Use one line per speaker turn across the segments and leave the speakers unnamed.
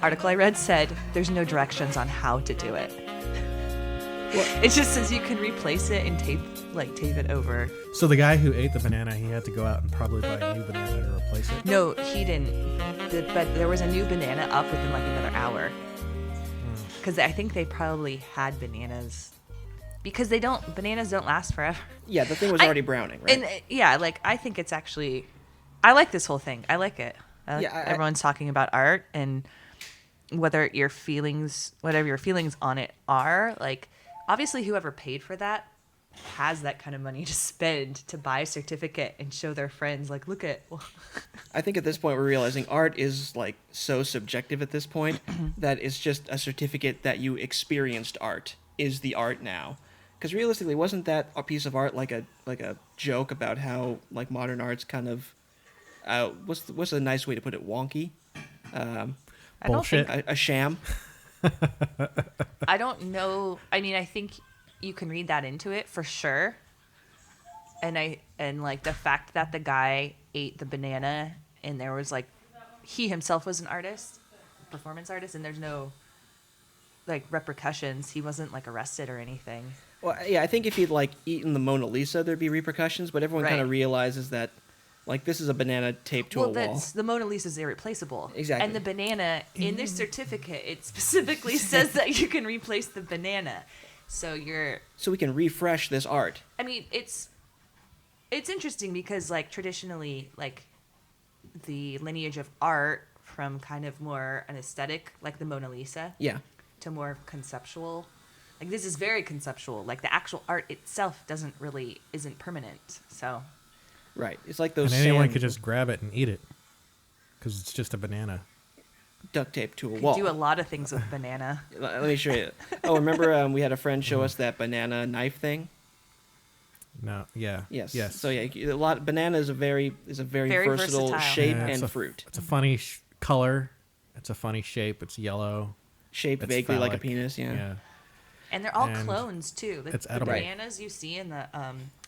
article I read said there's no directions on how to do it. It just says you can replace it and tape it over.
So the guy who ate the banana, he had to go out and probably buy a new banana to replace it?
No, he didn't. But there was a new banana up within like another hour. Because I think they probably had bananas. Because bananas don't last forever.
Yeah, the thing was already browning, right?
And yeah, like I think it's actually, I like this whole thing. I like it. Everyone's talking about art and whatever your feelings on it are. Like, obviously, whoever paid for that has that kind of money to spend to buy a certificate and show their friends, like, look at.
I think at this point we're realizing art is like so subjective at this point that it's just a certificate that you experienced art is the art now. Because realistically, wasn't that a piece of art like a joke about how like modern art's kind of what's a nice way to put it, wonky?
Bullshit.
A sham.
I don't know. I mean, I think you can read that into it for sure. And like the fact that the guy ate the banana and there was like, he himself was an artist, performance artist, and there's no like repercussions. He wasn't like arrested or anything.
Well, yeah, I think if he'd like eaten the Mona Lisa, there'd be repercussions. But everyone kind of realizes that, like, this is a banana taped to a wall.
The Mona Lisa is irreplaceable.
Exactly.
And the banana in their certificate, it specifically says that you can replace the banana. So
we can refresh this art.
I mean, it's interesting because like traditionally, like the lineage of art from kind of more an aesthetic, like the Mona Lisa.
Yeah.
To more conceptual. Like this is very conceptual. Like the actual art itself isn't permanent. So.
Right. It's like those.
And anyone could just grab it and eat it, because it's just a banana.
Duct tape to a wall.
Do a lot of things with banana.
Let me show you. Oh, remember we had a friend show us that banana knife thing?
No. Yeah.
Yes.
Yes.
So yeah, banana is a very versatile shape and fruit.
It's a funny color. It's a funny shape. It's yellow.
Shaped vaguely like a penis. Yeah.
And they're all clones too.
It's
the
edible.
bananas you see in the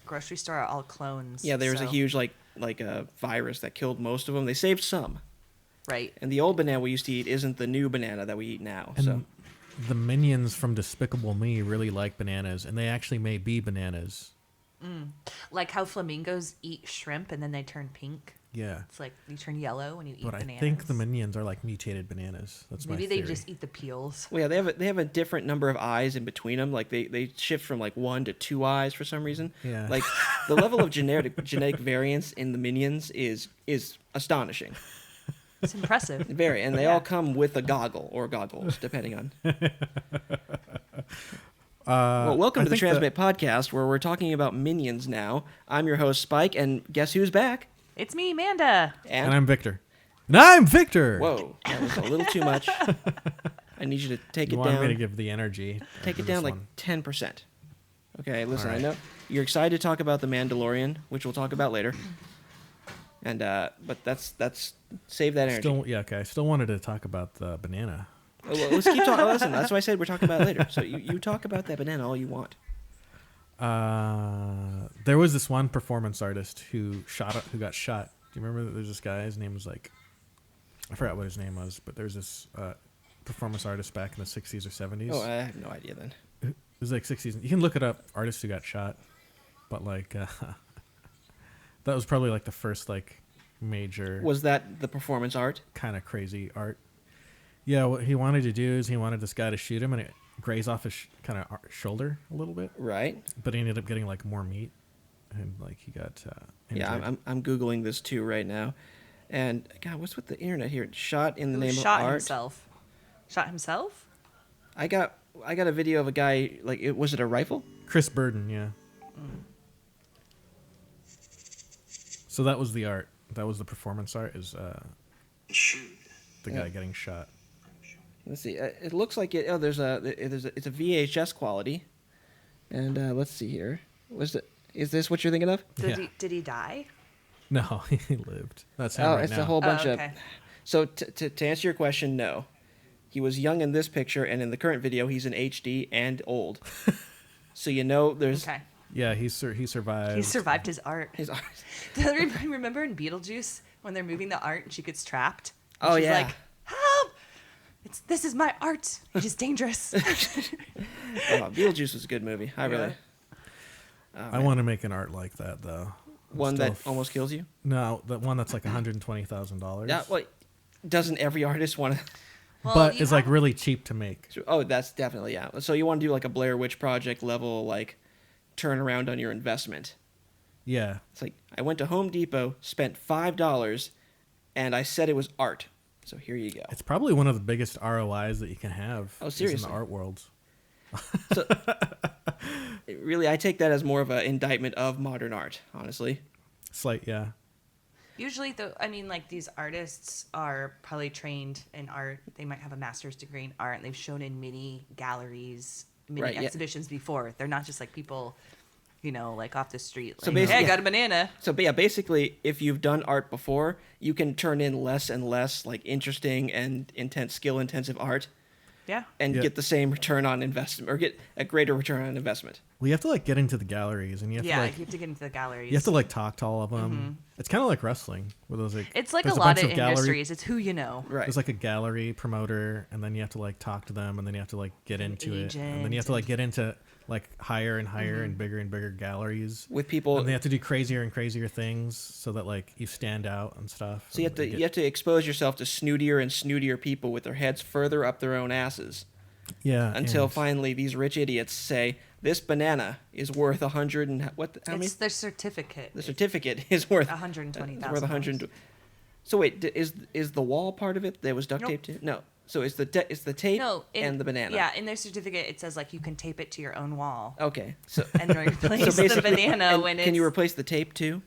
grocery store are all clones.
Yeah, there was a huge like a virus that killed most of them. They saved some.
Right.
And the old banana we used to eat isn't the new banana that we eat now.
And
so
the minions from Despicable Me really like bananas, and they actually may be bananas.
Like how flamingos eat shrimp and then they turn pink.
Yeah.
It's like you turn yellow when you eat bananas.
But I think the minions are like mutated bananas. That's
Maybe
my theory.
they just eat the peels.
Well, yeah, they have a different number of eyes in between them. Like they shift from like 1 to 2 eyes for some reason.
Yeah.
Like the level of genetic variance in the minions is astonishing.
It's impressive.
Very, and they all come with a goggle or goggles, depending on. Well, welcome to the Transmit Podcast, where we're talking about minions now. I'm your host, Spike, and guess who's back?
It's me, Manda.
And I'm Victor. And I'm Victor!
Whoa, that was a little too much. I need you to take it down.
You want me to give the energy.
Take it down like 10%. Okay, listen, I know you're excited to talk about the Mandalorian, which we'll talk about later. And but that's save that energy.
I still wanted to talk about the banana.
Well, let's keep talking. Listen, that's why I said we're talking about it later. So you talk about that banana all you want.
There was this one performance artist who got shot. Do you remember? There's this guy. His name was I forgot what his name was, but there's this performance artist back in the 60s or 70s.
Oh, I have no idea then.
It was like 60s. You can look it up. Artists who got shot, but that was probably like the first like major.
Was that the performance art?
Kind of crazy art. Yeah, what he wanted to do is he wanted this guy to shoot him, and it grazed off his kind of shoulder a little bit.
Right.
But he ended up getting like more meat, and like he got.
Yeah, I'm googling this too right now, and God, what's with the internet here? Shot in the name of art.
Shot himself.
I got a video of a guy was it a rifle?
Chris Burden, yeah. So that was the art. That was the performance art. Is the guy getting shot?
Let's see. It looks like it. Oh, it's a VHS quality, and let's see here. Is this what you're thinking of?
Did he die?
No, he lived. That's him right
it's
now.
a whole bunch
okay.
of. So to answer your question, no, he was young in this picture, and in the current video, he's in HD and old. So there's.
Okay.
Yeah, he survived.
He survived his art.
His art.
Remember in Beetlejuice when they're moving the art and she gets trapped?
Oh
she's
yeah.
like, help! This is my art. It is dangerous.
Beetlejuice was a good movie.
I want to make an art like that though.
One that almost kills you.
No, the one that's like $120,000.
Yeah, well, doesn't every artist want to?
Well,
but
you
it's like
have-
really cheap to make.
Oh, that's definitely, yeah. So you want to do like a Blair Witch Project level, like, turnaround on your investment.
Yeah.
It's like, I went to Home Depot, spent $5, and I said it was art. So here you go.
It's probably one of the biggest ROIs that you can have.
Oh,
is
seriously?
in the art world.
So, really, I take that as more of an indictment of modern art, honestly.
Yeah.
Usually, like these artists are probably trained in art. They might have a master's degree in art, and they've shown in mini galleries,
Right, yeah.
exhibitions before. They're not just like people, like off the street.
So
Like,
basically-
hey, I got a banana.
So, but yeah, basically, if you've done art before, you can turn in less and less, like, interesting and intense, skill-intensive art
Yeah.
and
Yeah.
get the same return on investment, or get a greater return on investment.
Well, you have to like get into the galleries, and you have
Yeah,
to
you have to get into the galleries.
you have to like talk to all of them. It's kind of like wrestling, where there's like
It's like a
there's
lot
bunch
of
gallery-
industries. It's who you know.
Right.
There's like a gallery promoter, and then you have to like talk to them, and then you have to like get
An
into it, and then
agent
you have to like get into like higher and higher and bigger galleries
With people,
and they have to do crazier and crazier things so that like you stand out and stuff.
so you
and
have to expose yourself to snootier and snootier people with their heads further up their own asses.
yeah,
Until
and-
finally these rich idiots say this banana is worth 100 and how many?
It's their certificate.
The certificate is worth
$120,000.
Worth 100. So wait, is the wall part of it that was duct
Nope.
taped to? No. So it's the tape and the banana.
Yeah, in their certificate it says like you can tape it to your own wall
Okay. So
and replace the
basically-
banana
and
when it's.
can you replace the tape too?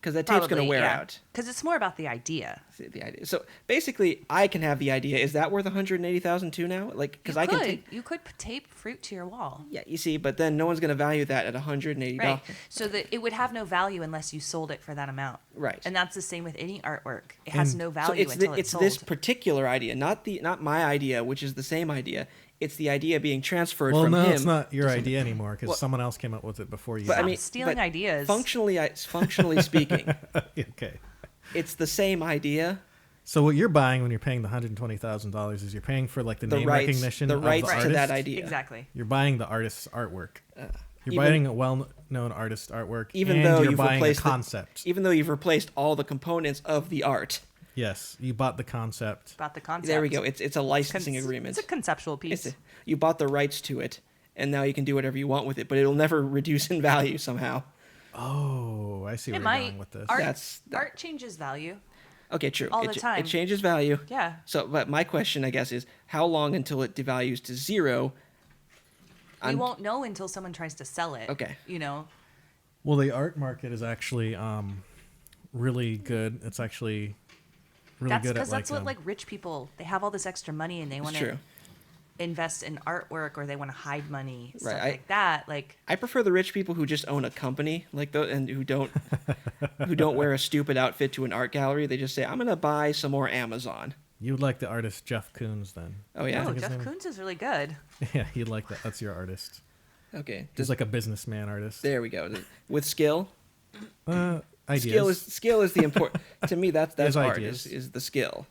Because that tape's going to wear out.
Because it's more about the idea.
The idea. So basically, I can have the idea. Is that worth 180,000 too now? Like, because I can take.
You could tape fruit to your wall.
Yeah, you see, but then no one's going to value that at $180.
Right. So that it would have no value unless you sold it for that amount.
Right.
And that's the same with any artwork. It has
And-
no
So
value until it's sold.
this particular idea, not my idea, which is the same idea. It's the idea being transferred
well,
from
no,
him.
it's not your
to some-
idea anymore because
Well-
someone else came up with it before you.
But I
Stop
mean,
stealing
but
ideas.
Functionally speaking,
okay.
it's the same idea.
So what you're buying when you're paying the $120,000 is you're paying for like the name
rights,
recognition
the
of
rights
the
to
artist.
that idea.
Exactly.
You're buying the artist's artwork. You're
even-
buying a well-known artist artwork,
Even
and
though
you're
you've
buying a
replaced the-
concept.
Even though you've replaced all the components of the art.
Yes, you bought the concept.
About the concept.
There we go. It's a licensing agreement.
It's a conceptual piece.
You bought the rights to it, and now you can do whatever you want with it, but it'll never reduce in value somehow.
Oh, I see where
It
you're
might.
going with this.
Art changes value.
Okay, true.
All the time.
It changes value.
Yeah.
So, but my question, I guess, is how long until it devalues to zero?
We won't know until someone tries to sell it.
Okay.
Well, the art market is actually really good. It's actually really
That's
good at
because
like
that's what like rich people, they have all this extra money and they want
true.
to invest in artwork or they want to hide money, stuff
Right,
like that. Like
I prefer the rich people who just own a company like those and who don't wear a stupid outfit to an art gallery. They just say, "I'm gonna buy some more Amazon."
you would like the artist Jeff Koons then.
Oh yeah.
oh,
his
Jeff
name-
Koons is really good.
Yeah, you'd like that. That's your artist.
Okay.
He's like a businessman artist.
There we go. With skill.
Ideas.
Skill is the important. To me, that's
His
art
ideas.
is the skill.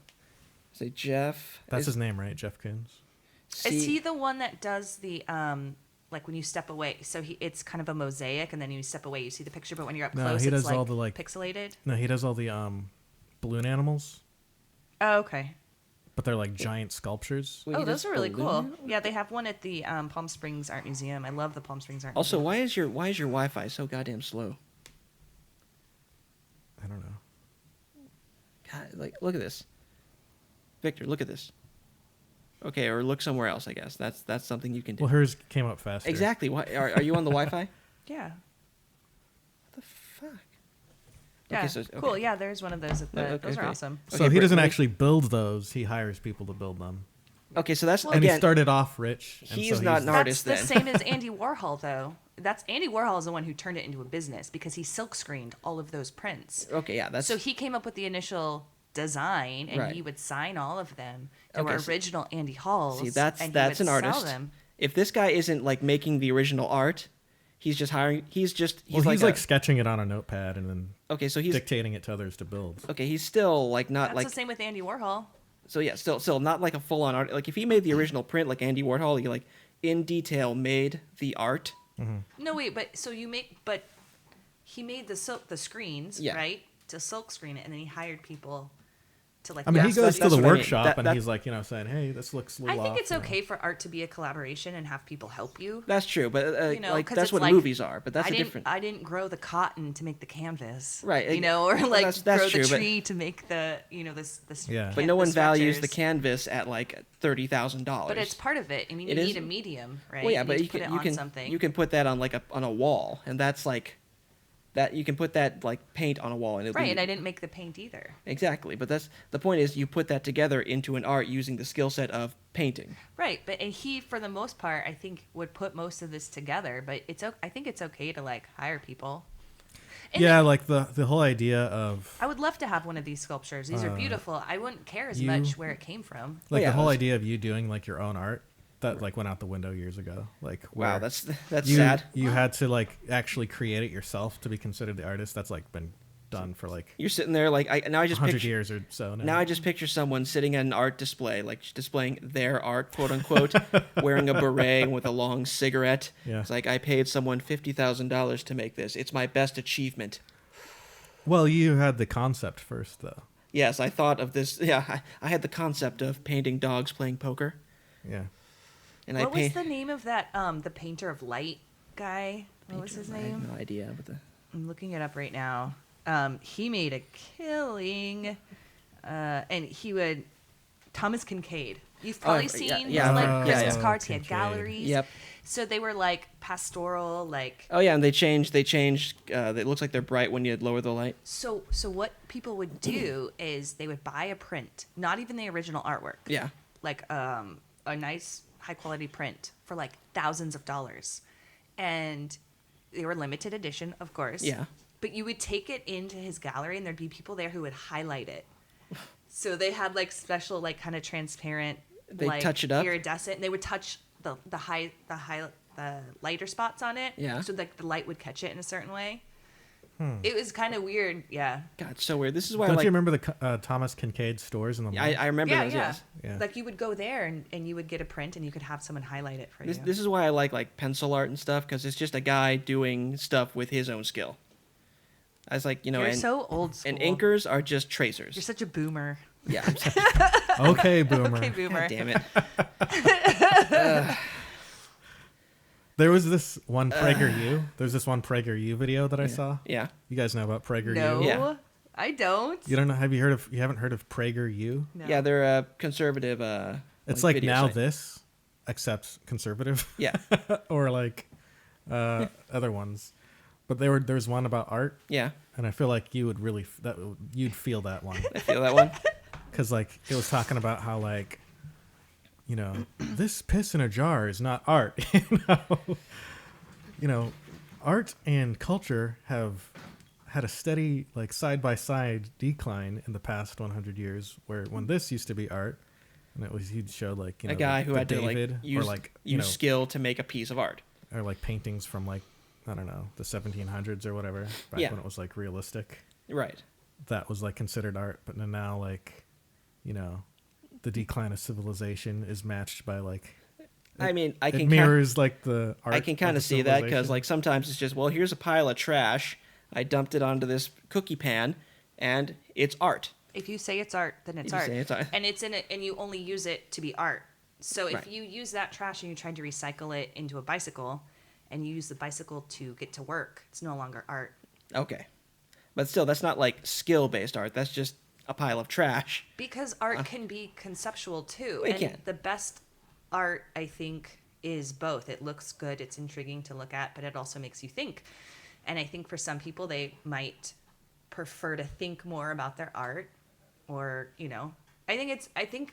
Say Jeff.
That's
is,
his name, right? Jeff Koons.
Is he the one that does the like when you step away? So it's kind of a mosaic, and then you step away, you see the picture, but when you're up
No,
close,
he
it's
does
like
all the, like-
pixelated.
No, he does all the balloon animals,
Oh, okay.
but they're like giant sculptures.
Wait,
Oh,
he
those
does
are really cool.
balloon?
Yeah, they have one at the Palm Springs Art Museum. I love the Palm Springs Art
Also,
Museum.
why is your Wi-Fi so goddamn slow?
I don't know.
God, like look at this. Victor, look at this. Okay, or look somewhere else. I guess that's something you can do.
Well, hers came up faster.
Exactly. Why are you on the Wi-Fi?
Yeah.
What the fuck?
Yeah.
Okay, so
Cool.
okay.
Yeah, there's one of those. At the,
Okay,
those are
okay.
awesome.
So
Okay,
he
Britt,
doesn't
wait.
actually build those. He hires people to build them.
Okay, so that's
And he
again.
started off rich. And
He's
so
not
he's-
an artist
That's
then.
the same as Andy Warhol, though. That's Andy Warhol is the one who turned it into a business because he silk screened all of those prints.
Okay, yeah, that's
So he came up with the initial design, and
Right.
he would sign all of them. They
Okay,
were
so-
original Andy Halls.
see that's
and he
that's
would
an
sell
artist.
them.
If this guy isn't like making the original art, he's just hiring. He's
Well, he's
like
like sketching it on a notepad and then
okay, so he's
dictating it to others to build.
okay. He's still like not
That's
like
the same with Andy Warhol.
So yeah, still not like a full on art. Like if he made the original print, like Andy Warhol, he like in detail made the art.
No, wait, but he made the screens,
Yeah.
right? To silk screen it, and then he hired people to like.
I mean, he
That's-
goes to
that's
the
what I mean.
workshop and
That-
he's like, saying, "Hey, this looks a little
I think
off,"
it's okay for art to be a collaboration and have people help you.
That's true, but like
'cause
that's
it's
what
like,
movies are. But that's
I
a
didn't,
different.
I didn't grow the cotton to make the canvas,
Right,
or like
that's
grow
true,
the
but-
tree to make the, this.
Yeah.
But no one values the
structures.
canvas at like $30,000.
But it's part of it. I mean,
It
you
is-
need a medium, right?
Well, yeah,
you
but
need
you
to put
can
it
you
on
can
something.
you can put that on like on a wall, and that's like that you can put that like paint on a wall, and it'll
right,
be,
and I didn't make the paint either.
exactly. But that's the point is you put that together into an art using the skill set of painting.
Right, but and he, for the most part, I think would put most of this together. But I think it's okay to like hire people. And
Yeah, like the whole idea of
I would love to have one of these sculptures. These are beautiful. I wouldn't care as
you-
much where it came from.
like
yeah,
the whole
that's-
idea of you doing like your own art that like went out the window years ago. Like
Wow,
where
that's
you,
sad.
You had to like actually create it yourself to be considered the artist. That's like been done for like
You're sitting there like now I just
100
picture
years or so now.
now I just picture someone sitting at an art display, like displaying their art, quote unquote, wearing a beret with a long cigarette.
Yeah.
It's like I paid someone $50,000 to make this. It's my best achievement.
Well, you had the concept first though.
Yes, I thought of this. Yeah, I had the concept of painting dogs playing poker,
Yeah.
and
What
I paint.
was the name of that? The painter of light guy. What was his
I have
name?
no idea. But
I'm looking it up right now. He made a killing, and he would Thomas Kincaid. You've probably
yeah,
seen
yeah,
his, like
yeah.
Christmas
Yeah.
cards. He had
Kincaid.
galleries.
Yep.
So they were like pastoral, like.
oh yeah, and they changed. It looks like they're bright when you lower the light.
So what people would do is they would buy a print, not even the original artwork.
Yeah.
Like a nice high quality print for like thousands of dollars, and they were limited edition, of course.
Yeah.
But you would take it into his gallery, and there'd be people there who would highlight it. So they had like special, like kind of transparent,
They'd
like
touch it up?
iridescent. And they would touch the lighter spots on it.
Yeah.
So like the light would catch it in a certain way. It was kind of weird. Yeah.
God, it's so weird. This is why
Don't
I like.
you remember the Thomas Kincaid stores in the mall?
I remember
Yeah,
those.
yeah.
Yes.
Yeah.
Like you would go there and you would get a print and you could have someone highlight it for
This,
you.
this is why I like pencil art and stuff, because it's just a guy doing stuff with his own skill. I was like,
You're
and,
so old school.
and inkers are just tracers.
You're such a boomer.
Yeah.
Okay, boomer.
Okay, boomer.
God damn it.
There was this one PragerU. There's this one PragerU video that I saw.
Yeah.
You guys know about PragerU?
No,
Yeah.
I don't.
You don't know? You haven't heard of PragerU?
No.
Yeah, they're a conservative.
It's like
video
now
site.
this, except conservative,
Yeah.
or like other ones. But there's one about art,
Yeah.
and I feel like you would really you'd feel that one
I feel that one.
because like it was talking about how like this piss in a jar is not art. Art and culture have had a steady like side by side decline in the past 100 years. Where when this used to be art, and it was he'd show like
A guy who
the
had to
David,
like use
or like
use skill to make a piece of art.
or like paintings from like I don't know the 1700s or whatever back
Yeah.
when it was like realistic.
Right.
That was like considered art, but now like the decline of civilization is matched by like
I mean, I
it
can
mirrors like the art.
I can kind
the
of see that because
civilization.
like sometimes it's just, well, here's a pile of trash. I dumped it onto this cookie pan, and it's art.
If you say it's art, then it's
If you
art.
say it's art.
And it's in it, and you only use it to be art. So if
Right.
you use that trash and you're trying to recycle it into a bicycle, and you use the bicycle to get to work, it's no longer art.
Okay, but still, that's not like skill-based art. That's just a pile of trash.
Because art can be conceptual too.
It
And
can.
the best art, I think, is both. It looks good, it's intriguing to look at, but it also makes you think. And I think for some people, they might prefer to think more about their art, or I think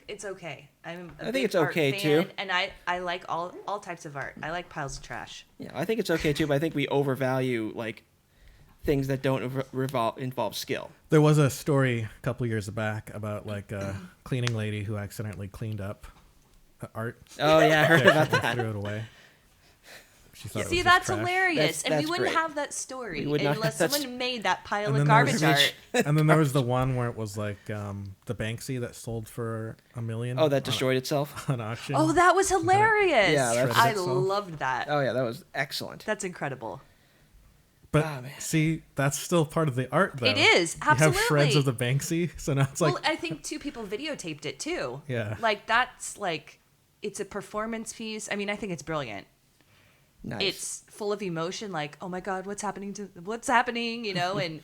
it's okay. I'm a
I think
big
it's
art
okay,
fan,
too.
and I like all types of art. I like piles of trash.
Yeah, I think it's okay too, but I think we overvalue like things that don't involve skill.
There was a story a couple years back about like a cleaning lady who accidentally cleaned up art.
Oh yeah, I heard
Yeah,
about
she
that.
threw it away She thought it was
See,
just
that's
trash.
hilarious. And we
That's
wouldn't
great.
have that story
We would not
unless
have that
someone made that pile
And
of
then there
garbage
was-
art.
And then there was the one where it was like the Banksy that sold for $1 million.
Oh, that destroyed itself.
on auction.
Oh, that was hilarious.
Yeah, that's-
I
Shredded itself.
loved that.
Oh yeah, that was excellent.
That's incredible.
But
Ah, man.
see, that's still part of the art, though.
It is,
You have shreds
absolutely.
of the Banksy, so now it's like,
Well, I think two people videotaped it too.
Yeah.
Like that's like, it's a performance piece. I mean, I think it's brilliant.
Nice.
It's full of emotion. Like, oh my God, what's happening? You know, and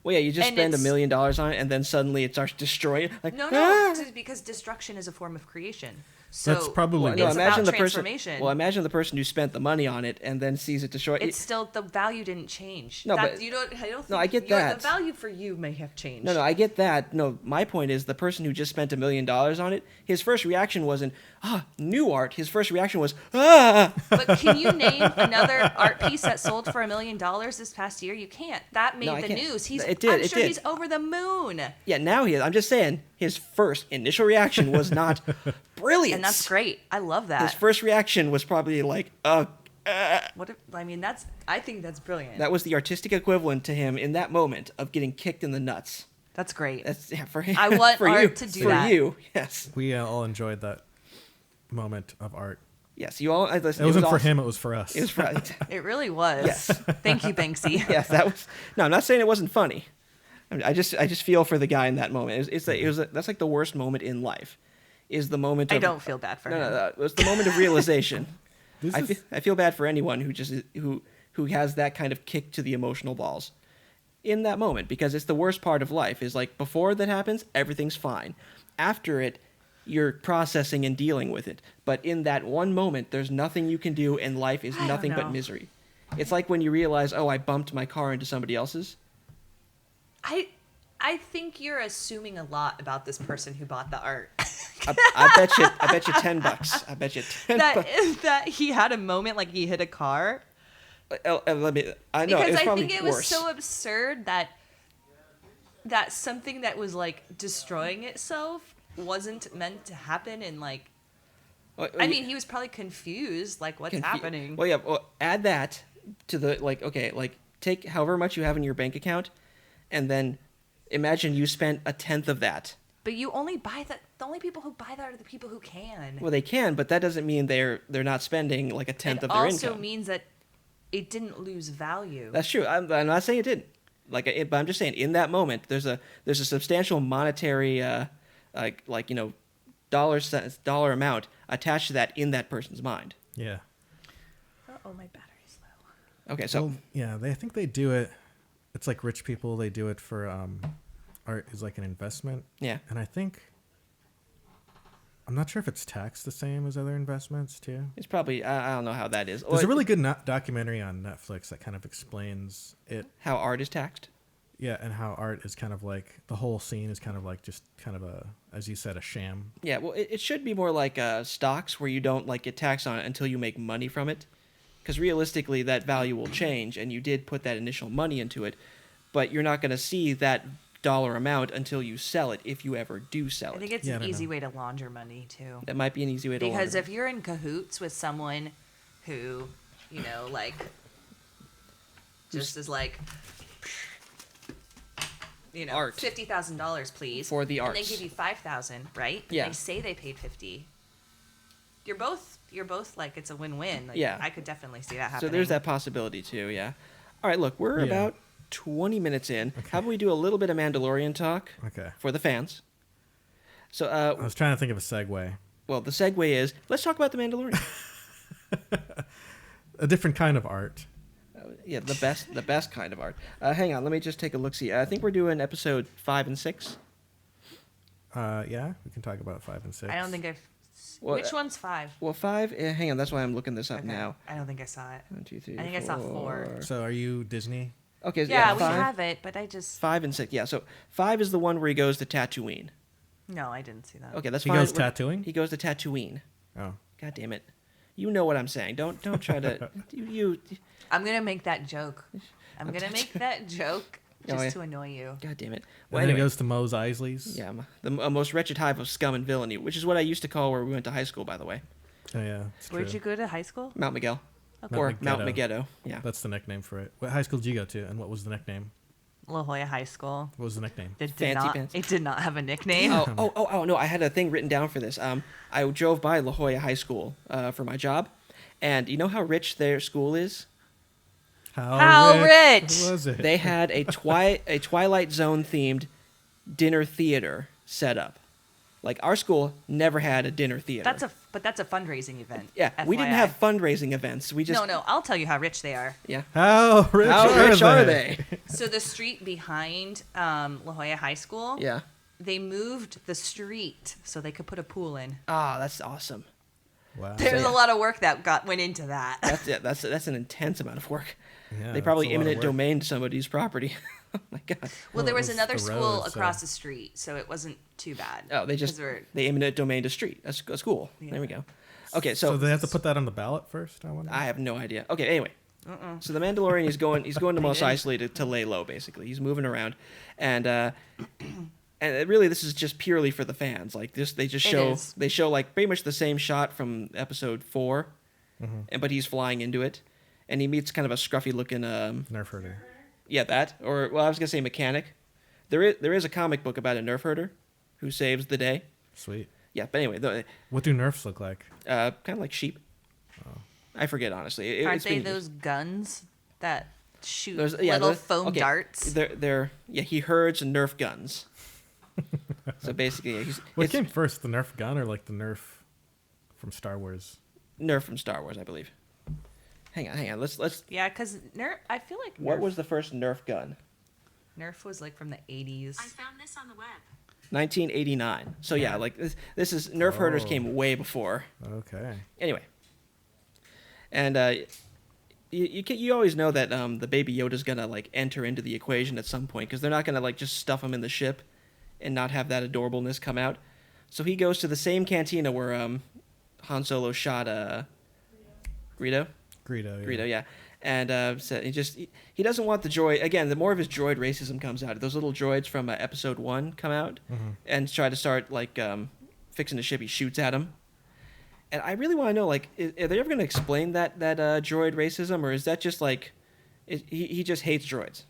Well, yeah, you just
and
spend $1
it's-
million on it, and then suddenly it starts destroying. Like,
no,
"Ah!"
it's because destruction is a form of creation. So
That's probably
Well,
what-
no,
it's
imagine
about
the person.
transformation.
Well, imagine the person who spent the money on it and then sees it destroyed.
It's still, the value didn't change.
No,
That-
but-
you don't. I don't. Think
No, I get
your-
that.
The value for you may have changed.
No, I get that. No, my point is the person who just spent $1 million on it, his first reaction wasn't, new art. His first reaction was, ah!
But can you name another art piece that sold for $1 million this past year? You can't. That made
No, I
the
can't.
news.
It did,
I'm
it
sure
did.
he's over the moon.
Yeah, now he is. I'm just saying, his first initial reaction was not brilliant.
And that's great. I love that.
His first reaction was probably like,
What if, I mean, I think that's brilliant.
that was the artistic equivalent to him in that moment of getting kicked in the nuts.
That's great.
That's for him.
I want
for
art
you.
to do
for
that.
you. Yes,
we all enjoyed that moment of art.
yes. You all. Listen,
It wasn't for
awesome.
him; it was for us.
It was for.
It really was.
Yes.
Thank you, Banksy.
Yes, that was. No, I'm not saying it wasn't funny. I just feel for the guy in that moment. That's like the worst moment in life, is the moment.
I
Of,
don't feel bad for him.
No, it was the moment of realization.
This is-
I feel bad for anyone who has that kind of kick to the emotional balls in that moment, because it's the worst part of life. Is like before that happens, everything's fine. After it, you're processing and dealing with it. But in that one moment, there's nothing you can do, and life is
I don't
nothing but
know.
misery. It's like when you realize, oh, I bumped my car into somebody else's.
I think you're assuming a lot about this person who bought the art.
I bet you $10. I bet you $10.
that he had a moment like he hit a car.
Let me. I know
Because
it's
I
probably
think it was
worse.
so absurd that something that was like destroying itself wasn't meant to happen, and like I mean he was probably confused, like what's happening.
Well, yeah. Well, add that to the like take however much you have in your bank account, and then imagine you spent a tenth of that.
But you only buy that. The only people who buy that are the people who can.
Well, they can, but that doesn't mean they're not spending like a tenth
It
of their
also
income.
means that it didn't lose value.
That's true. I'm not saying it didn't. But I'm just saying in that moment, there's a substantial monetary, dollar amount attached to that in that person's mind.
Yeah.
Oh, my battery's low.
Okay, so
Well, yeah, I think they do it. It's like rich people. They do it for art is like an investment.
yeah.
And I think I'm not sure if it's taxed the same as other investments too.
It's probably I don't know how that is.
There's a really good documentary on Netflix that kind of explains it.
how art is taxed.
Yeah, and how art is kind of like the whole scene is kind of like just kind of a, as you said, a sham.
Yeah, well, it should be more like stocks where you don't like get taxed on it until you make money from it, because realistically that value will change, and you did put that initial money into it, but you're not going to see that dollar amount until you sell it, if you ever do sell
I think
it.
it's
Yeah, I
an
don't
easy
know.
way to launder money too.
That might be an easy way to
Because
launder
if you're in cahoots with someone who, like, just is like,
Art.
$50,000, please,
For the
and they
arts.
give you $5,000, right?
Yeah.
They say they paid $50. You're both like it's a win-win. Like,
Yeah.
I could definitely see that
So
happening.
there's that possibility too, yeah. All right, look, we're
Yeah.
about 20 minutes in. How about we do a little bit of Mandalorian talk
Okay.
for the fans? So,
I was trying to think of a segue.
well, the segue is, let's talk about the Mandalorian.
A different kind of art.
Yeah, the best kind of art. Hang on, let me just take a look-see. I think we're doing episode 5 and 6.
Yeah, we can talk about 5 and 6.
I don't think I've.
Well,
Which one's 5?
Well, 5, hang on, that's why I'm looking this up
Okay.
now.
I don't think I saw it.
1, 2, 3,
I think I saw 4.
So are you Disney?
Okay,
Yeah, we
5,
have it, but I just
5 and 6. Yeah, so 5 is the one where he goes to Tatooine.
no, I didn't see that.
Okay, that's
He
fine.
goes tattooing?
He goes to Tatooine.
Oh.
God damn it. You know what I'm saying. Don't try to you
I'm gonna make that joke. I'm gonna make that joke
Oh,
just
yeah.
to annoy you.
God damn it.
And
Well,
then
anyway,
he goes to Mos Eisley's.
yeah, the most wretched hive of scum and villainy, which is what I used to call where we went to high school, by the way.
Oh yeah. It's
Where'd
true.
you go to high school?
Mount Miguel. Or
Mount
Mount
Megiddo.
Megiddo. Yeah.
That's the nickname for it. What high school did you go to, and what was the nickname?
La Jolla High School.
What was the nickname?
It did
Fancy
not.
pants.
It did not have a nickname.
Oh, no, I had a thing written down for this. I drove by La Jolla High School for my job, and you know how rich their school is?
How rich?
What was it?
They had a Twilight Zone themed dinner theater set up. Like, our school never had a dinner theater.
That's a fundraising event.
Yeah, we didn't
FYI.
have fundraising events. We just
No, I'll tell you how rich they are.
Yeah.
How rich,
are they?
So the street behind La Jolla High School,
Yeah.
they moved the street so they could put a pool in.
Ah, that's awesome.
Wow.
There's
yeah.
a lot of work that went into that.
That's an intense amount of work.
Yeah,
They probably
that's a lot of
eminent
work.
domained somebody's property. Oh my god.
Well, there
it
was
was
another
the
school
road, so-
across the street, so it wasn't too bad.
Oh, they
'Cause we're-
eminent domained a street, a school.
Yeah.
There we go. Okay,
So
so
they have to put that on the ballot first. I wonder.
I have no idea. Okay, anyway. So the Mandalorian he's going to Mos
didn't.
Eisley to lay low. Basically, he's moving around, and really this is just purely for the fans. Like this, they show like pretty much the same shot from episode 4, but he's flying into it, and he meets kind of a scruffy looking
Nerf herder.
yeah, that. Or, well, I was going to say mechanic. There is a comic book about a nerf herder who saves the day.
Sweet.
Yeah, but anyway,
What do nerfs look like?
kind of like sheep. I forget, honestly.
Aren't
It's
they
been-
those guns that shoot
yeah,
little
those-
foam
okay,
darts?
Yeah, he herds nerf guns. So basically,
What
it's
came first, the Nerf gun or like the Nerf from Star Wars?
Nerf from Star Wars, I believe. Hang on. Let's.
Yeah, because Nerf. I feel like
What
Nerf,
was the first Nerf gun?
Nerf was like from the 80s.
I found this on the web.
1989. So yeah, like this is Nerf herders
Oh.
came way before.
Okay.
Anyway, and you always know that the Baby Yoda's gonna like enter into the equation at some point because they're not gonna like just stuff him in the ship and not have that adorableness come out. So he goes to the same cantina where Han Solo shot Greedo.
Greedo.
Yeah. And so he doesn't want the droid again. The more of his droid racism comes out. Those little droids from Episode 1 come out and try to start like fixing the ship. He shoots at him, and I really want to know like, are they ever going to explain that droid racism, or is that just like, he just hates droids?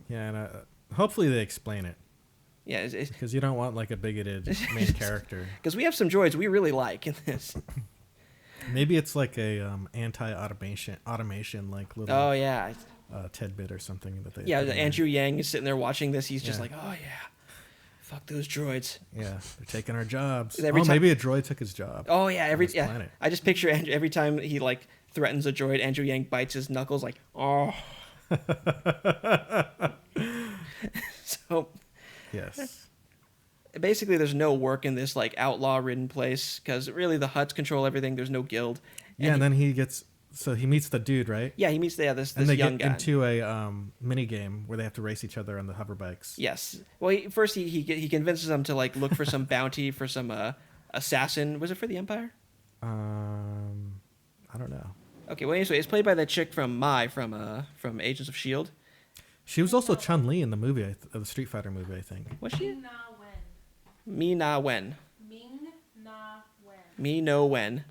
Yeah, and hopefully they explain it
Yeah,
because you don't want like a bigoted main character.
because we have some droids we really like in this.
Maybe it's like a automation like little
Oh yeah,
tidbit or something that they.
yeah.
put in there.
Andrew Yang is sitting there watching this. He's just
Yeah.
like, oh yeah, fuck those droids.
Yeah, they're taking our jobs.
Every time-
Maybe a droid took his job.
Oh yeah,
this planet.
I just picture Andrew, every time he like threatens a droid, Andrew Yang bites his knuckles like, oh. So
Yes.
basically, there's no work in this like outlaw-ridden place because really the Hutts control everything. There's no guild.
Yeah, and then he meets the dude, right?
Yeah, he meets this
And they
young
get
guy.
into a mini game where they have to race each other on the hover bikes.
Yes. Well, first he convinces them to like look for some bounty for some assassin. Was it for the Empire?
I don't know.
Okay. Well, anyway, it's played by that chick from Mai from Agents of Shield.
She was also Chun-Li in the movie, the Street Fighter movie, I think.
Was she?
Na Wen.
Me Na Wen.
Ming Na Wen.
Me No Wen.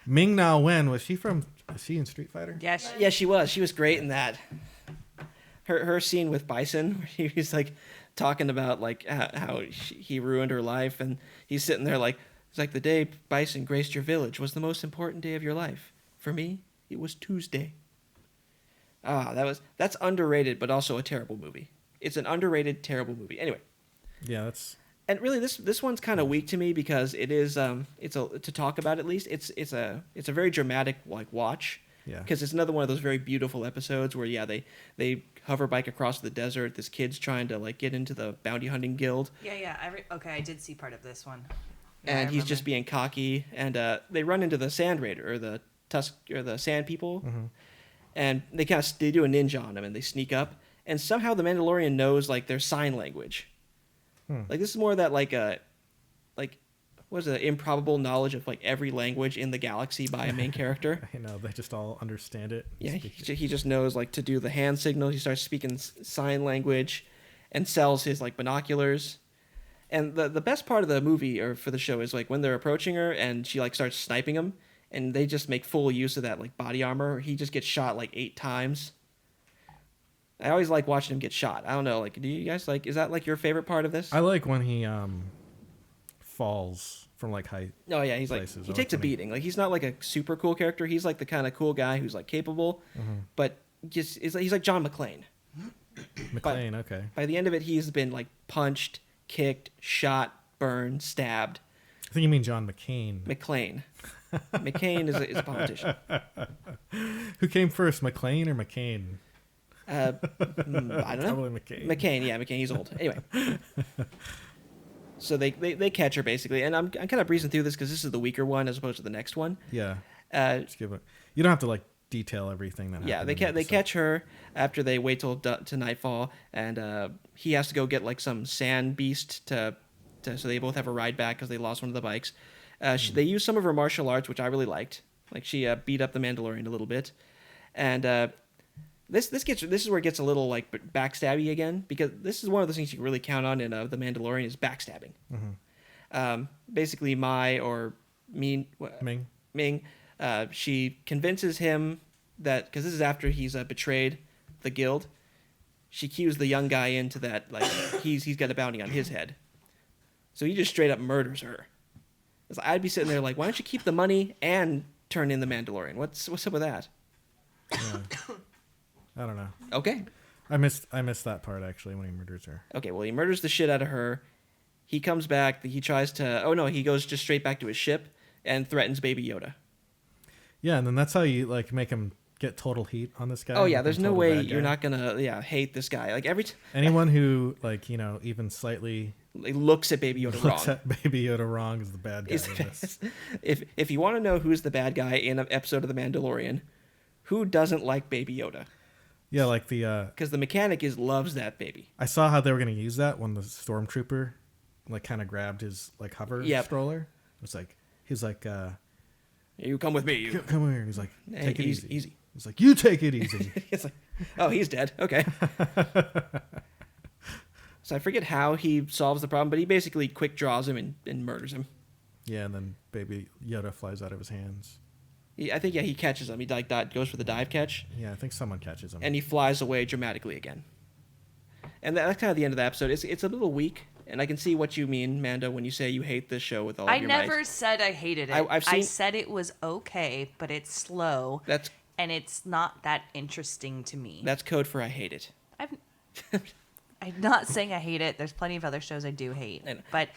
Ming-Na Wen, was she in Street Fighter?
Yeah,
Yeah, she was. She was great in that. Her scene with Bison, where he was like talking about like how he ruined her life, and he's sitting there like, it's like the day Bison graced your village was the most important day of your life. For me, it was Tuesday. That's underrated, but also a terrible movie. It's an underrated, terrible movie. Anyway.
Yeah, that's.
And really, this one's kind of weak to me because it is to talk about at least it's a very dramatic like watch.
Yeah.
Because it's another one of those very beautiful episodes where they hover bike across the desert. This kid's trying to like get into the bounty hunting guild,
Yeah. Okay, I did see part of this one. Yeah, I
and he's
remember.
just being cocky. And they run into the Sand Raider or the Sand People, and they do a ninja on him and they sneak up. And somehow the Mandalorian knows like their sign language. Like this is more of that like what is it, improbable knowledge of like every language in the galaxy by a main character.
You know, they just all understand it.
Yeah,
Speak it.
he just knows like to do the hand signal. He starts speaking sign language, and sells his like binoculars. And the best part of the movie or for the show is like when they're approaching her and she like starts sniping him, and they just make full use of that like body armor. He just gets shot like 8 times. I always like watching him get shot. I don't know, like, do you guys like? Is that like your favorite part of this?
I like when he falls from like height.
Oh yeah, he's like
places.
he
I
takes a
like when he-
beating. Like he's not like a super cool character. He's like the kind of cool guy who's like capable, but just he's like John McClane.
McLean, okay.
By the end of it, he's been like punched, kicked, shot, burned, stabbed.
I think you mean John McCain.
McClane. McCain is a politician.
Who came first, McLean or McCain?
I don't know.
Probably McCain.
McCain, yeah, McCain. He's old. Anyway, so they catch her basically, and I'm kind of breezing through this because this is the weaker one as opposed to the next one.
Yeah.
Uh,
Just give it. You don't have to like detail everything that happened.
yeah,
in
they
the
catch her after they wait till to nightfall, and he has to go get like some sand beast to so they both have a ride back because they lost one of the bikes. They use some of her martial arts, which I really liked. Like she beat up the Mandalorian a little bit, and this is where it gets a little like backstabby again, because this is one of the things you can really count on in the Mandalorian is backstabbing. Basically, Mai or Ming, she convinces him that because this is after he's betrayed the guild, she cues the young guy into that like he's got a bounty on his head, so he just straight up murders her. I'd be sitting there like, why don't you keep the money and turn in the Mandalorian? What's up with that?
Yeah. I don't know.
Okay.
I missed that part actually when he murders her.
Okay, well, he murders the shit out of her. He comes back. He tries to... Oh, no, he goes just straight back to his ship and threatens Baby Yoda.
Yeah, and then that's how you like make him get total heat on this guy.
Oh, yeah,
make
there's
him
no
total
way
bad
you're
guy.
not going to hate this guy. Like,
Anyone who, like, you know, even slightly
looks at Baby Yoda
looks
wrong.
at Baby Yoda wrong is the bad guy.
Is
in
the
this.
best. If you want to know who's the bad guy in an episode of The Mandalorian, who doesn't like Baby Yoda?
Yeah, like the...
Because the mechanic loves that baby.
I saw how they were going to use that when the stormtrooper, like, kind of grabbed his, like, hover
Yep.
stroller. He's like,
You come with me. You.
come here. He's like,
Hey,
take it
easy,
easy.
easy.
He's like, you take it easy.
It's like, oh, he's dead. Okay. So I forget how he solves the problem, but he basically quick draws him and murders him.
Yeah, and then Baby Yoda flies out of his hands.
I think he catches him. He goes for the dive catch,
Yeah, I think someone catches him.
and he flies away dramatically again. And that's kind of the end of the episode. It's a little weak, and I can see what you mean, Manda, when you say you hate this show with all
I
of your
never
might.
said I hated it.
I've
I
seen-
said it was okay, but it's slow.
That's
And it's not that interesting to me.
code for I hate it.
I'm not saying I hate it. There's plenty of other shows I do hate.
I know.
But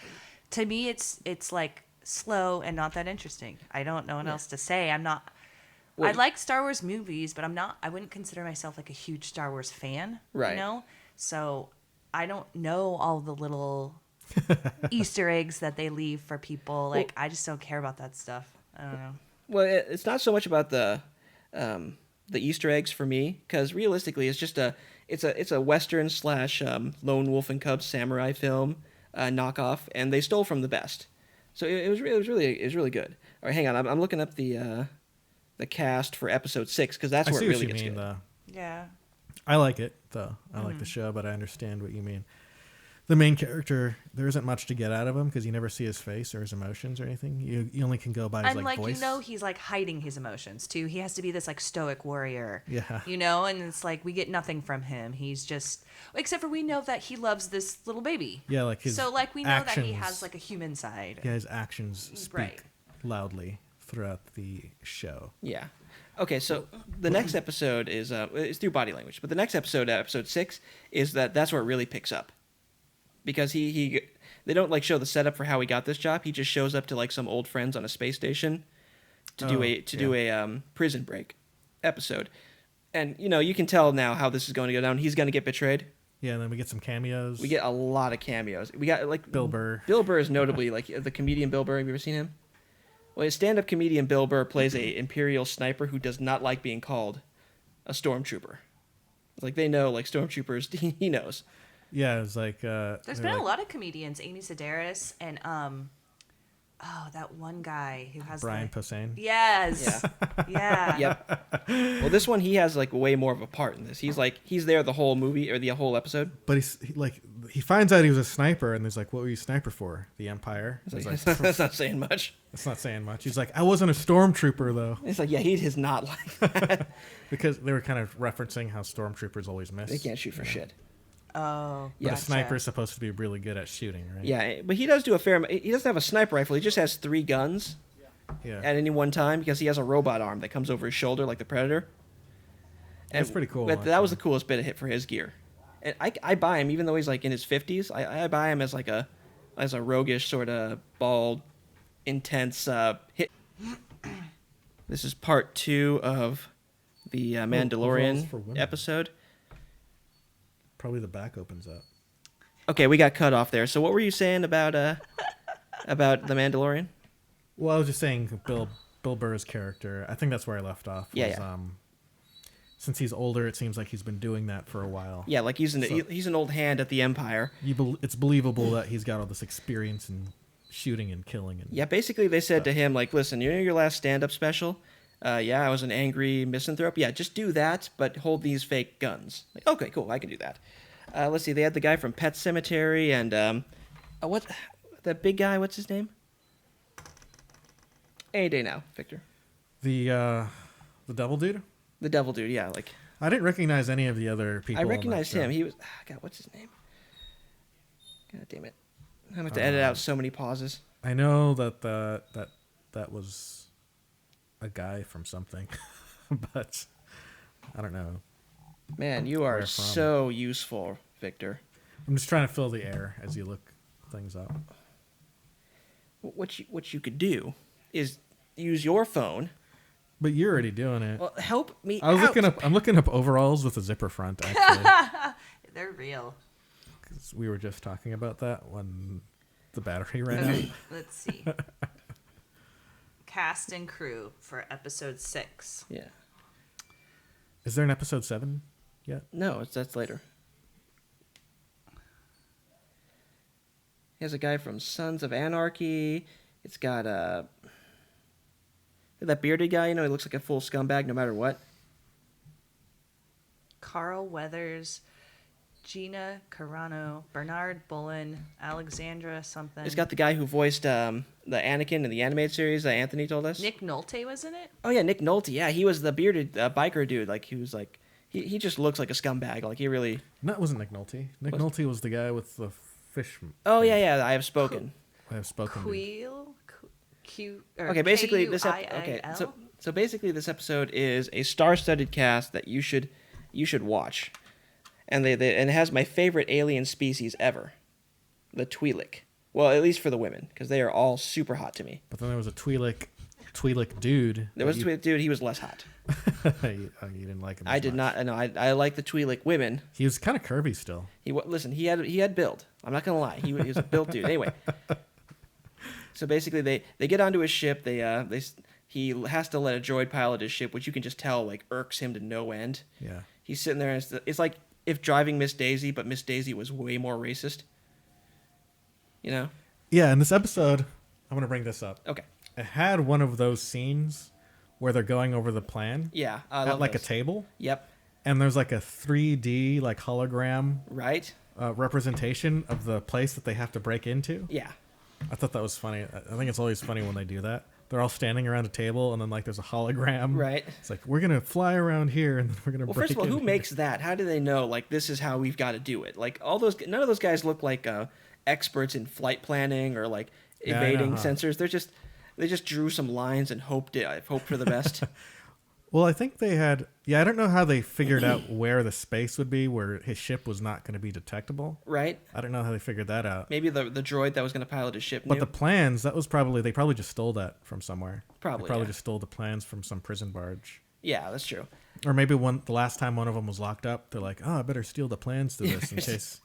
to me, it's like slow and not that interesting. I don't know what else to say. I'm not.
Well,
I like Star Wars movies, but I'm not. I wouldn't consider myself like a huge Star Wars fan.
Right.
You know. So I don't know all the little Easter eggs that they leave for people. Like I just don't care about that stuff. I don't know.
Well, it's not so much about the Easter eggs for me, because realistically, it's just it's a Western / Lone Wolf and Cub samurai film knockoff, and they stole from the best. So it was really good. All right, hang on, I'm looking up the cast for episode 6 because that's
I
where
see
it
what
really
you
gets
mean,
good.
though.
Yeah.
I like it, though. I like the show, but I understand what you mean. The main character, there isn't much to get out of him because you never see his face or his emotions or anything. You only can go by his
And like
voice.
you know, he's like hiding his emotions too. He has to be this like stoic warrior.
Yeah.
You know, and it's like we get nothing from him. He's just except for we know that he loves this little baby.
Yeah, like his
So like we know that he
actions-
has like a human side.
Yeah, his actions speak
Right.
loudly throughout the show.
Yeah. Okay, so the next episode is it's through body language, but the next episode 6, is that's where it really picks up, because they don't like show the setup for how he got this job. He just shows up to like some old friends on a space station to do a prison break episode, and you can tell now how this is going to go down. He's going to get betrayed.
Yeah, and then we get some cameos.
We get a lot of cameos. We got like
Bill Burr.
Bill Burr is notably like the comedian Bill Burr. Have you ever seen him? Well, his stand-up comedian Bill Burr plays a Imperial sniper who does not like being called a stormtrooper. It's like they know, like stormtroopers, he knows.
Yeah, it's like
There's been a lot of comedians, Amy Sedaris and Oh, that one guy who has
Brian Posehn.
Yes. Yeah.
Yep. Well, this one he has like way more of a part in this. He's there the whole movie or the whole episode.
But he finds out he was a sniper, and he's like, "What were you a sniper for? The Empire?"
It's
He's
like,
like,
that's not saying much.
"That's not saying much." He's like, "I wasn't a stormtrooper though,"
It's like, yeah, he is not like that.
because they were kind of referencing how stormtroopers always miss.
They can't shoot for shit.
Oh.
Yeah.
But a
gotcha.
sniper is supposed to be really good at shooting, right?
Yeah, but he does do a fair amount. He doesn't have a sniper rifle. He just has 3 guns
Yeah.
at any one time because he has a robot arm that comes over his shoulder like the Predator.
That's pretty cool,
That was the
actually.
coolest bit of hit for his gear. And I buy him even though he's like in his 50s. I buy him as like a roguish sort of bald, intense hit. This is part 2 of the
overalls for
Mandalorian
women.
episode.
Probably the back opens up.
Okay, we got cut off there. So what were you saying about the Mandalorian?
Well, I was just saying Bill Burr's character. I think that's where I left off.
Yeah,
was,
yeah.
Since he's older, it seems like he's been doing that for a while.
Yeah, like he's an old hand at the Empire.
It's believable that he's got all this experience in shooting and killing. And
Yeah, basically they said to him, like, listen, you know your last stand-up special? Yeah, I was an angry misanthrope. Yeah, just do that, but hold these fake guns. Like, okay, cool, I can do that. Let's see, they had the guy from Pet Cemetery and, what, that big guy, what's his name? Any day now, Victor.
the devil dude.
The devil dude, yeah, like,
I didn't recognize any of the other people.
I
on that
recognized
show.
him. He was, God, what's his name? God damn it. I'm going to have to edit out so many pauses.
I know that was a guy from something, but I don't know.
Man, you are
Where from?
so useful, Victor.
I'm just trying to fill the air as you look things up.
What you could do is use your phone.
But you're already doing it.
Well, help me
I was
out.
I'm looking up overalls with a zipper front, actually.
They're real.
'Cause we were just talking about that when the battery ran out.
Okay, let's see. Cast and crew for episode 6.
Yeah.
Is there an episode 7 yet?
No, that's later. He has a guy from Sons of Anarchy. It's got that bearded guy, you know, he looks like a full scumbag no matter what.
Carl Weathers, Gina Carano, Bernard Bullen, Alexandra something.
It's got the guy who voiced the Anakin in the animated series that Anthony told us.
Nick Nolte was in it?
Oh yeah, Nick Nolte. Yeah, he was the bearded biker dude. Like he was like he just looks like a scumbag. Like he really.
No, it wasn't Nick Nolte. Nick
Was-
Nolte was the guy with the fish.
Oh yeah. I have spoken.
I have spoken. to.
Queel? Q or
Okay, basically this
K-U-I-I-L?
so basically this episode is a star-studded cast that you should watch, and and it has my favorite alien species ever, the Twi'lek. Well, at least for the women, because they are all super hot to me.
But then there was a Twi'lek dude.
There was a Twi'lek dude, he was less hot.
you didn't like him.
I
as
did
much.
not. No, I like the Twi'lek women.
He was kind of curvy still.
Listen, he had build. I'm not gonna lie, he was a built dude. Anyway, so basically they get onto his ship. He has to let a droid pilot his ship, which you can just tell like irks him to no end.
Yeah.
He's sitting there, and it's like if driving Miss Daisy, but Miss Daisy was way more racist. You know?
Yeah. In this episode, I'm gonna bring this up.
Okay.
It had one of those scenes where they're going over the plan
Yeah. I
at
love
like
those.
a table,
Yep.
and there's like a 3D like hologram
Right.
representation of the place that they have to break into.
Yeah.
I thought that was funny. I think it's always funny when they do that. They're all standing around a table, and then like there's a hologram.
Right.
It's like we're gonna fly around here, and then we're gonna.
Well,
break
first of all,
in
who
here.
makes that? How do they know? Like, this is how we've got to do it. Like, none of those guys look like experts in flight planning or like
Yeah, I know,
evading
huh?
sensors. They just drew some lines and hoped for the best.
Well, I think they had. Yeah, I don't know how they figured out where the space would be where his ship was not going to be detectable.
Right?
I don't know how they figured that out.
Maybe the droid that was going to pilot his ship
But
knew.
the plans, they probably just stole that from somewhere.
Probably,
They probably
yeah.
just stole the plans from some prison barge.
Yeah, that's true.
Or maybe the last time one of them was locked up, they're like, oh, I better steal the plans to this in case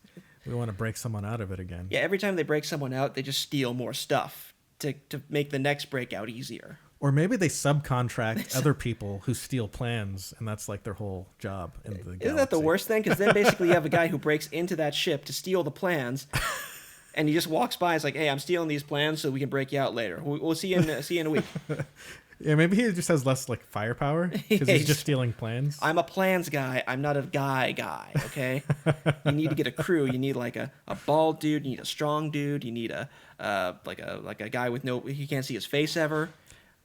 we want to break someone out of it again.
Yeah, every time they break someone out, they just steal more stuff to make the next breakout easier.
Or maybe they subcontract other people who steal plans, and that's like their whole job in the
Isn't that the
galaxy.
worst thing? Because then basically you have a guy who breaks into that ship to steal the plans, And he just walks by. It's like, hey, I'm stealing these plans so we can break you out later. We'll see you in a week.
Yeah, maybe he just has less like firepower because
Yeah,
he's just stealing plans.
I'm a plans guy. I'm not a guy. Okay. You need to get a crew. You need like a bald dude. You need a strong dude. You need a guy with no. He can't see his face ever.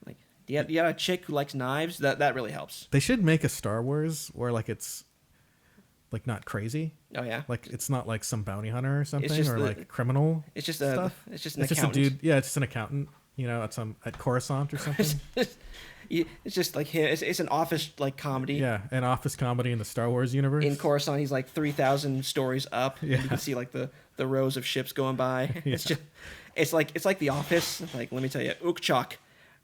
Like you got a chick who likes knives. That really helps.
They should make a Star Wars where like it's like not crazy.
Oh yeah.
Like it's not like some bounty hunter or something
just
or
the-
like criminal.
It's just
stuff.
It's just an
It's just
accountant.
a dude. Yeah, it's just an accountant. You know, at Coruscant or something.
It's just like him. It's an office like comedy.
Yeah, an office comedy in the Star Wars universe.
In Coruscant, he's like 3,000 stories up.
Yeah.
And you can see like the rows of ships going by.
Yeah.
It's like The Office. Like, let me tell you, Ukchak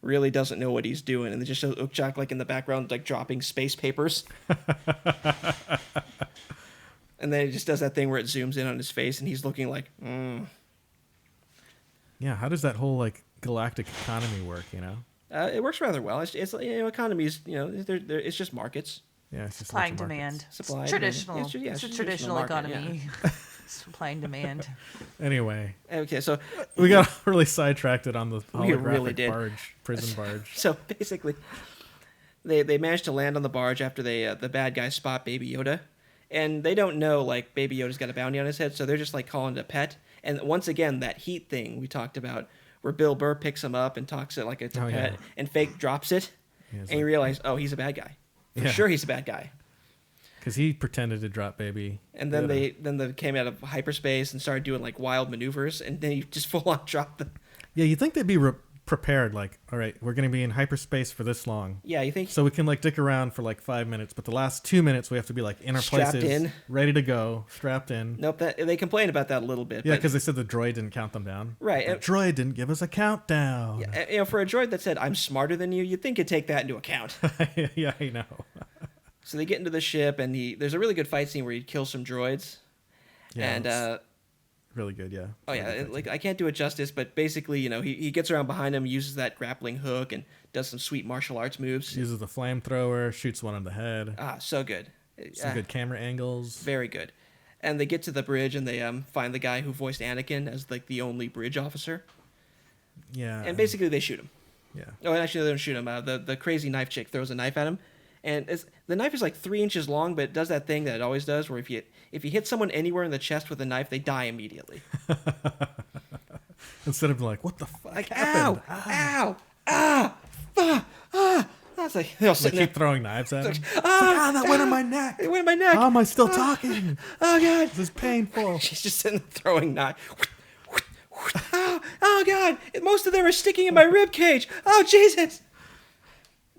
really doesn't know what he's doing, and they just show Ukchak like in the background, like dropping space papers. And then it just does that thing where it zooms in on his face, and he's looking like,
Yeah, how does that whole like galactic economy work? You know.
It works rather well. It's economies. It's just markets.
Yeah, it's just
Supply
a
and
bunch of
demand.
markets.
Supply,
Traditional.
demand.
It's a
just
traditional
market,
economy. Supply and demand.
Anyway,
Okay, so
we got really sidetracked on the
We
holographic
really did.
prison barge.
So basically, they managed to land on the barge after the bad guys spot Baby Yoda, and they don't know like Baby Yoda's got a bounty on his head, so they're just like calling it a pet. And once again, that heat thing we talked about, where Bill Burr picks him up and talks it like it's a
Oh,
pet,
yeah.
and Fake drops it,
Yeah, it's
and you
like-
realize, oh, he's a bad guy. For
Yeah.
sure, he's a bad guy.
Because he pretended to drop baby.
And then
Yoda.
they came out of hyperspace and started doing like wild maneuvers, and then he just full on dropped the.
Yeah, you think they'd be prepared? Like, all right, we're going to be in hyperspace for this long,
Yeah, you think
so we can like dick around for like 5 minutes, but the last 2 minutes we have to be like in our
Strapped
places,
in.
ready to go, strapped in.
Nope, they complained about that a little bit.
Yeah,
but-
because they said the droid didn't count them down.
Right,
The droid didn't give us a countdown.
yeah, for a droid that said I'm smarter than you, you'd think it'd take that into account.
Yeah, I know.
So they get into the ship, and there's a really good fight scene where he kills some droids.
Yeah,
And
it's really good. Yeah.
oh yeah, like I can't do it justice, but basically, he gets around behind him, uses that grappling hook, and does some sweet martial arts moves.
Uses the flamethrower, shoots one in the head.
Ah, so good.
Some good camera angles.
Very good. And they get to the bridge, and they find the guy who voiced Anakin as like the only bridge officer.
Yeah.
And basically, they shoot him.
Yeah.
Oh, actually, they don't shoot him. The crazy knife chick throws a knife at him, and the knife is like 3 inches long, but it does that thing that it always does, where if you hit someone anywhere in the chest with a knife, they die immediately.
Instead of like, what the fuck
Like,
happened?
ow, That's like they're all
They
sitting there.
keep throwing knives at him.
That
went in my neck.
It went in my neck.
How am I still talking?
Oh god.
This is painful.
She's just sitting there throwing knives. Oh god. Most of them are sticking in my rib cage. Oh Jesus.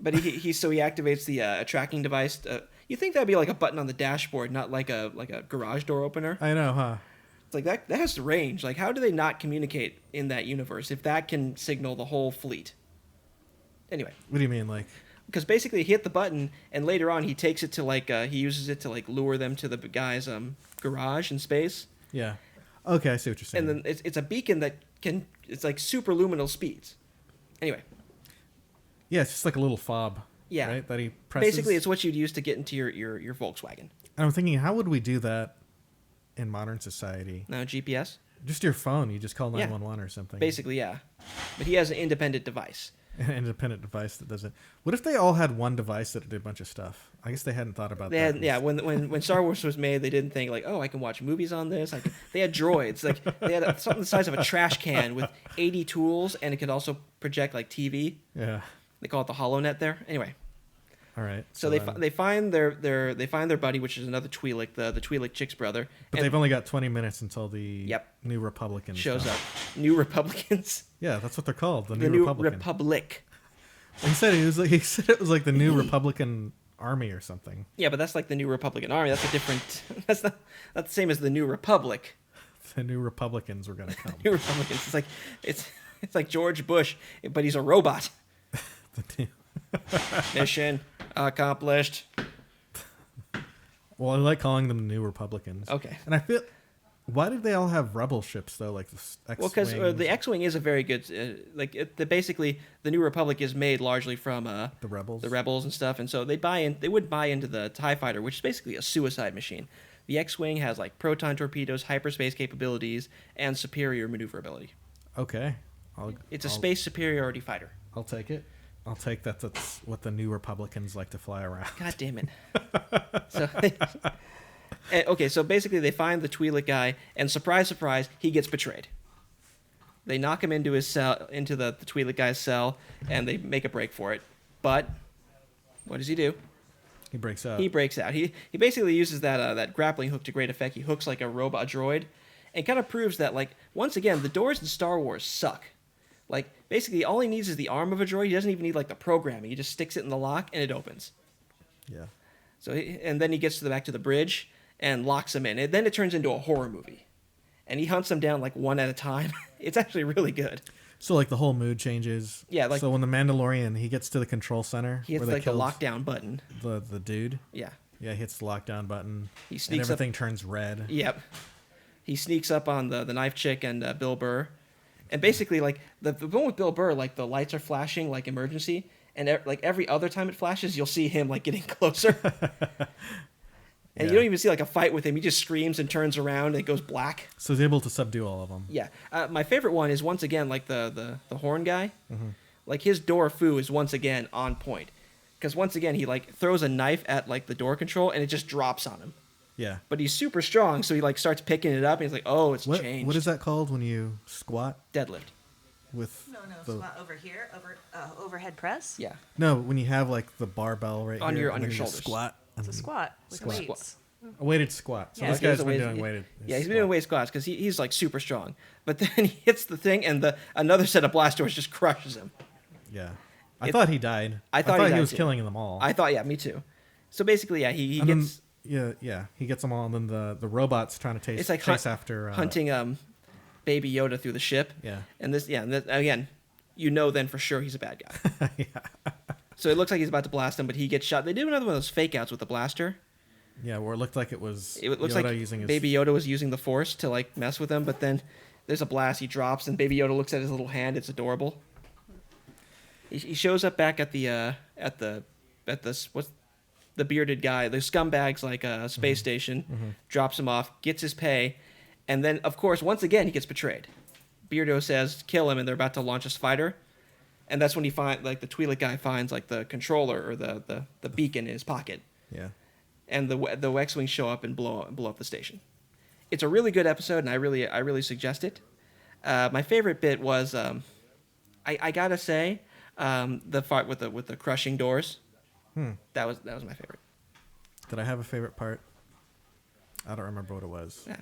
But he activates the tracking device. You think that'd be like a button on the dashboard, not like a garage door opener?
I know, huh?
It's like that has range. Like, how do they not communicate in that universe if that can signal the whole fleet? Anyway,
What do you mean, like?
because basically he hit the button, and later on he takes it to like he uses it to like lure them to the guy's garage in space,
Yeah. Okay, I see what you're saying.
and then it's a beacon that it's like superluminal speeds. Anyway,
yeah, it's just like a little fob.
Yeah.
Right. That he presses.
basically it's what you'd use to get into your Volkswagen.
And I'm thinking, how would we do that in modern society?
Now GPS,
Just your phone. You just call
Yeah.
911 or something.
basically, yeah, but he has an independent device.
An independent device that does it. What if they all had one device that did a bunch of stuff? I guess they hadn't thought about
They
that.
had, yeah, when Star Wars was made, they didn't think like, oh, I can watch movies on this. They had droids, like they had something the size of a trash can with 80 tools, and it could also project like TV.
Yeah.
They call it the HoloNet there. Anyway,
All right.
so they find their buddy, which is another Twi'lek, the Twi'lek chick's brother.
But
and
they've only got 20 minutes until the
Yep.
New Republicans
shows
come.
up. New Republicans.
Yeah, that's what they're called. The
The
New
New
Republican.
Republic.
he said it was like the New Republican Army or something.
Yeah, but that's like the New Republican Army. That's a different. That's the same as the New Republic.
The New Republicans were gonna come.
New Republicans. It's like George Bush, but he's a robot.
The new-
Mission accomplished.
Well, I like calling them New Republicans.
Okay.
And I feel, why did they all have rebel ships though? Like the X-wing.
Well, because the X-wing is a very good, basically the New Republic is made largely from
the rebels.
and stuff, and so they would buy into the TIE fighter, which is basically a suicide machine. The X-Wing has like proton torpedoes, hyperspace capabilities, and superior maneuverability.
Okay.
It's a space superiority fighter.
I'll take it. I'll take that. That's what the new Republicans like to fly around.
God damn it. So, okay, so basically they find the Twi'lek guy, and surprise, surprise, he gets betrayed. They knock him into his cell, into the Twi'lek guy's cell, and they make a break for it. But what does he do?
He breaks out.
He breaks out. He basically uses that grappling hook to great effect. He hooks like a robot droid, and kind of proves that, like, once again, the doors in Star Wars suck. Like, basically, all he needs is the arm of a droid. He doesn't even need, like, the programming. He just sticks it in the lock, and it opens.
Yeah.
So, and then he gets back to the bridge and locks him in. And then it turns into a horror movie. And he hunts them down, like, one at a time. It's actually really good.
So, like, the whole mood changes.
Yeah, like...
So when the Mandalorian, he gets to the control center.
He hits,
where they
like, the
killed
lockdown button.
The dude.
Yeah.
Yeah, he hits the lockdown button.
He sneaks
and everything turns red.
Yep. He sneaks up on the knife chick and Bill Burr. And basically, like, the one with Bill Burr, like, the lights are flashing, like, emergency. And, like, every other time it flashes, you'll see him, like, getting closer. And you don't even see, like, a fight with him. He just screams and turns around and it goes black.
So he's able to subdue all of them.
Yeah. My favorite one is, once again, like, the horn guy. Mm-hmm. Like, his door foo is, once again, on point. Because, once again, he, like, throws a knife at, like, the door control and it just drops on him.
Yeah.
But he's super strong, so he, like, starts picking it up and he's like, oh, it's changed.
What is that called when you squat?
Deadlift.
With
squat over here, overhead press.
Yeah.
No, when you have, like, the barbell right
on
here.
your shoulders.
Squat.
It's a squat with
Squat.
weights.
A weighted squat. So
Yeah.
this guy's been doing weighted.
Yeah, he's been doing weighted squats because he's, like, super strong. But then he hits the thing and another set of blast doors just crushes him.
Yeah. I thought he died.
I thought
he was
too.
killing them all.
I thought, yeah, me too. So basically, yeah, he gets...
Yeah, he gets them all, and then the robot's trying to
It's like
chase after...
hunting Baby Yoda through the ship.
Yeah.
And this, again, you know then for sure he's a bad guy.
Yeah.
So it looks like he's about to blast him, but he gets shot. They did another one of those fake outs with the blaster.
Yeah, where it looked like it was
looks
Yoda
like
using his...
Baby Yoda was using the Force to, like, mess with him, but then there's a blast, he drops, and Baby Yoda looks at his little hand. It's adorable. He shows up back at the what's the bearded guy, the scumbag's, like, a space station, drops him off, gets his pay, and then, of course, once again, he gets betrayed. Beardo says, kill him, and they're about to launch a fighter. And that's when the Twi'lek guy finds, like, the controller or the beacon in his pocket.
Yeah.
And the X-Wings show up and blow up the station. It's a really good episode, and I really suggest it. My favorite bit was, I gotta say, the fight with the crushing doors. That was my favorite.
Did I have a favorite part? I don't remember what it was.
Yeah.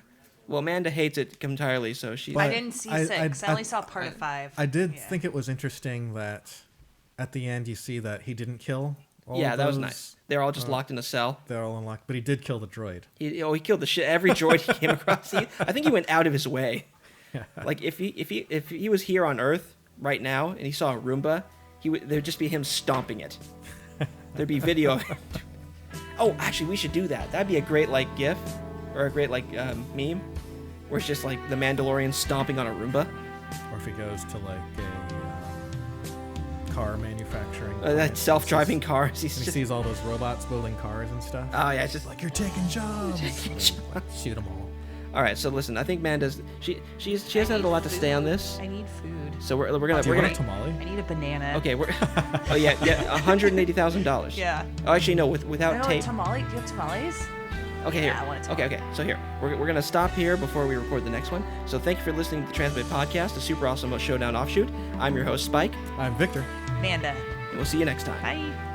Well, Manda hates it entirely, so she...
I didn't see 6. I only saw part of 5.
I did think it was interesting that at the end you see that he didn't kill all of
that
those.
was nice. They're all just locked in a cell.
They're all unlocked, but he did kill the droid.
He killed the shit. Every droid he came across. I think he went out of his way.
Yeah.
Like, if he was here on Earth right now and he saw a Roomba, there'd just be him stomping it. There'd be video. Oh, actually, we should do that. That'd be a great, like, GIF or a great, like, meme where it's just, like, the Mandalorian stomping on a Roomba.
Or if he goes to, like, a car manufacturing.
That self-driving cars.
He sees all those robots building cars and stuff.
Oh, yeah, it's just
like, you're taking jobs. Shoot them all.
All right, so listen, I think Manda's she hasn't had a lot to say on this.
I need food.
So we're gonna
Do you want a tamale?
I need a banana.
Okay, oh yeah, $180,000.
Yeah.
Oh, actually no, without
I know,
tape.
tamale. Do you have tamales?
Okay,
Yeah,
here.
I want a tamale.
Okay. So here, we're gonna stop here before we record the next one. So thank you for listening to the Transmit Podcast, the Super Awesome Showdown offshoot. I'm your host Spike,
I'm Victor.
Manda.
and we'll see you next time.
Bye.